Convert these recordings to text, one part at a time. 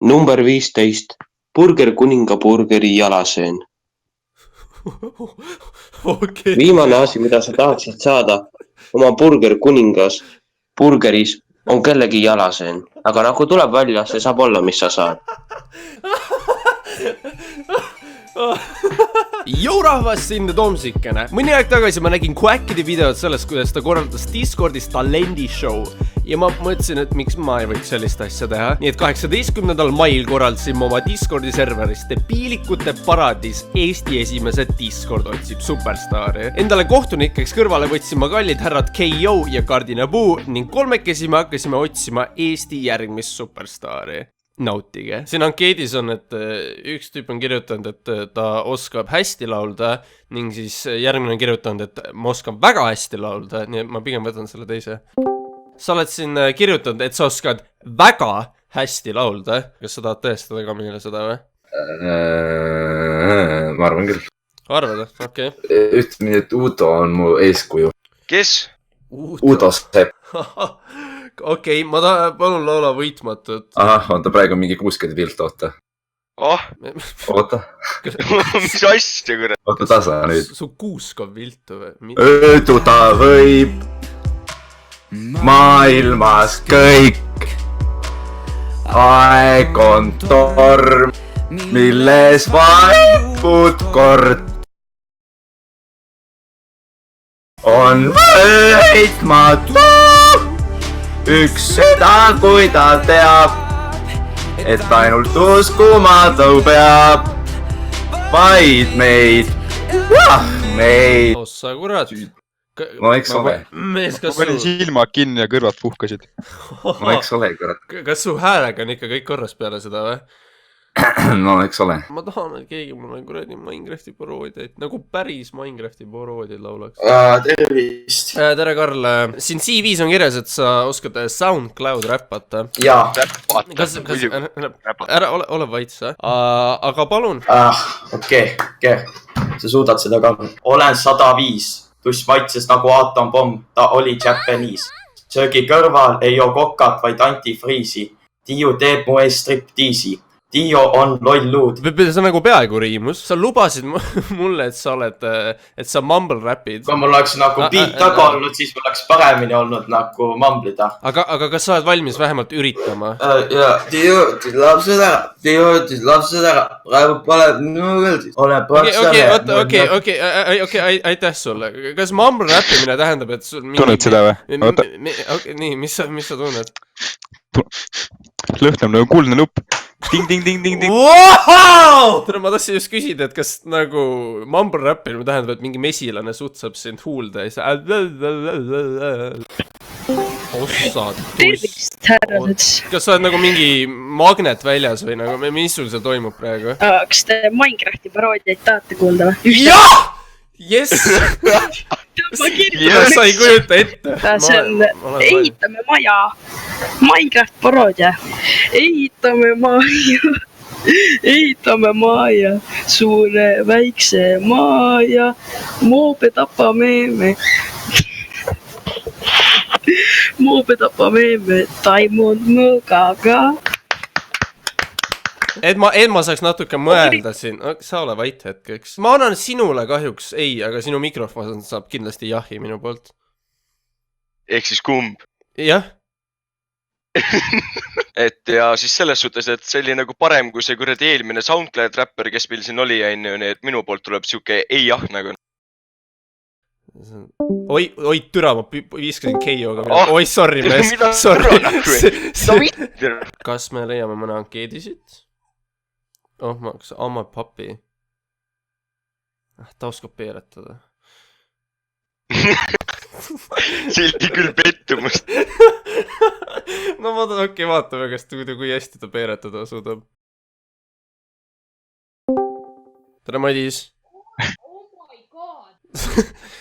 Number 15. Burger kuninga burgeri jalaseen. Okay. Viimane asi, mida sa tahaksid saada oma burger kuningas burgeris on kellegi jalaseen. Aga nagu tuleb välja, see saab olla, mis sa saad. Jou rahvas, siin Tomsikene. Mõni aeg tagasi ma nägin Quackide videot sellest, kuidas ta korraldas Discordis talendishow. Ja ma mõtlesin, et miks ma ei võiks sellist asja teha. Nii et 18. mail korraldasin oma Discordi serveris Debiilikute Paradis Eesti esimese Discord otsib superstaari. Endale kohtunikeks kõrvale võtsin ma kallid härrad KO ja Kardinapuu ning kolmekesi me hakkasime otsima Eesti järgmist superstaari. Nautige. Siin ankeedis on, et üks tüüp on kirjutanud, et ta oskab hästi laulda ning siis järgmine on kirjutanud, et ma oskan väga hästi laulda, nii et ma pigem võtan selle teise. Sa oled siin kirjutanud, et sa oskad väga hästi laulda. Kas sa tahad tõestada ka meile seda või? Ma arvan küll. Arvad, okei. Ütleme nii, et Udo on mu eeskuju. Kes? Udo Sepp. Okei, ma palun laula Võitmatut. Ahah, on ta praegu mingi 60 vilt, oota. Oh, Oota. mis asja, kurat? Oota tasa nüüd. Su kuusk on viltu või? Öödu ta võib maailmas kõik. Aeg on torm, milles vaipud kord. On võitmatu. Üks seda, kui ta teab, et ainult uskuma tõu peab, vaid meid, meid. Ossa, kurat. No eks ole. Mees, Ma panin silmad kinni ja kõrvad puhkasid. No eks ole, kurat. Kas su häälega on ikka kõik korras peale seda või? No eks ole. Ma tahan, et keegi mulle kuradi Minecrafti paroodiaid, nagu päris Minecrafti paroodiaid laulaks. Tervist. Tere, Karl. Siin CV-s on kirjas, et sa oskad SoundCloud räppata. Jaa. Ära ole vaits, aga palun. Okei. Sa suudad seda ka. Olen 105. Tuss maitses nagu aatompomm. Ta oli Japanese. Söögi kõrval ei joo kokat, vaid antifriisi. Tiiu teeb mu ees striptiisi. Dio on loll luud. See on nagu peaaegu riimus. Sa lubasid mulle, et sa mumble rapid. Kui mul oleks nagu beat taga olnud, siis mul oleks paremini olnud nagu mumblida. Aga kas sa oled valmis vähemalt üritama? Dio tilab seda. Praegu pole minuga. Okei, aitäh sulle. Kas mumble rappimine tähendab, et sul Tunned seda või? Nii, mis sa tunned? Lõhnab nagu kuldne nupp. Ding. Wow! Ma tahtsin just küsida, et kas nagu mumble rappimine tähendab, et mingi mesilane sutsab sind huulda ja sa... Ossad. Tervist, härrad. Kas sa oled nagu mingi magnet väljas või nagu, mis sul seal toimub praegu? Kas te Minecrafti paroodiaid tahate kuulda või? Jah! Yes! Sa ei kujuta ette. See on ehitame maja. Minecraft paroodia. Ehitame maja. Suure väikse maja. Moobe tapame me. Taimund mõõgaga. Et ma saaks natuke mõelda siin. Sa ole vait hetkeks. Ma annan sinule kahjuks ei, aga sinu mikrofon saab kindlasti jahi minu poolt. Ehk siis kumb? Jah. Et ja siis selles suhtes, et see oli nagu parem kui see kuradi eelmine SoundCloud rapper, kes meil siin oli, nii et minu poolt tuleb siuke ei-jah nagu. Oi, türa, ma viiskasin KO-ga. Oi, sorry, mees. Sorry. Kas me leiame mõne ankeedisid? Ma hakkas amma papi. Ta oskab peeretada. See oli küll pettumust. No vaatame, kas kui hästi ta peeretada suudab. Tere, Madis.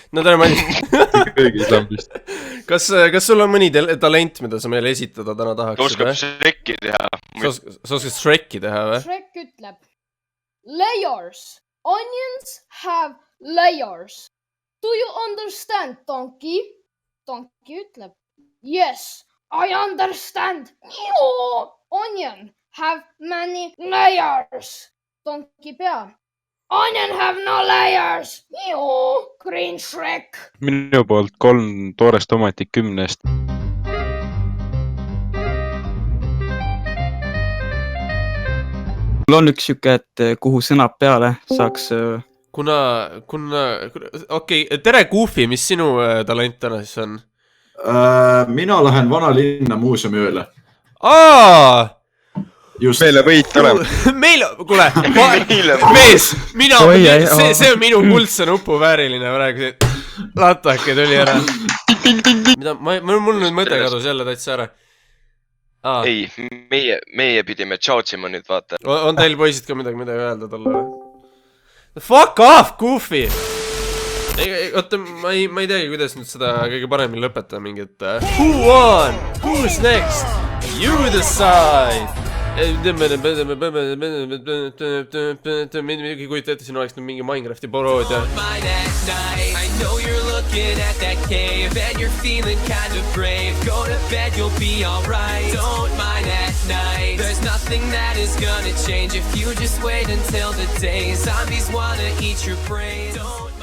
No tere, Madis. Kõigis lambist. Kas sul on mõni talent, mida sa meile esitada täna tahaksid? Oskab Shrekki teha. Sa oskad Shrekki teha või? Shrek ütleb layers. Onions have layers. Do you understand, donkey? Donkey ütleb yes, I understand. Onion have many layers. Donkey pea. Onion have no layers. Green Shrek. Minu poolt 3 toorest tomatit 10-st. Mul on üks siuke, et kuhu sõnab peale saaks... Okei, tere Goofy, mis sinu talent täna siis on? Mina lähen Vanalinna muuseumi ööle. Just. Meile võit olema. Kuule, mees, see on minu kuldse nupu vääriline praegu. Latake tuli ära. Mul nüüd mõte kadus jälle täitsa ära. Ei, meie pidime tšautsima nüüd, vaata. On teil poisid ka midagi öelda talle? Fuck off, Goofy! Oota, ma ei teagi, kuidas nüüd seda kõige paremini lõpetada mingit... Who won? Who's next? You decide! Mingi kujuta ette, siin oleks nüüd mingi Minecrafti paroodia. I know you're looking at that cave and you're feeling kind of brave. Go to bed, you'll be alright. Don't mind at night. There's nothing that is gonna change if you just wait until the day. Zombies wanna eat your brain. Don't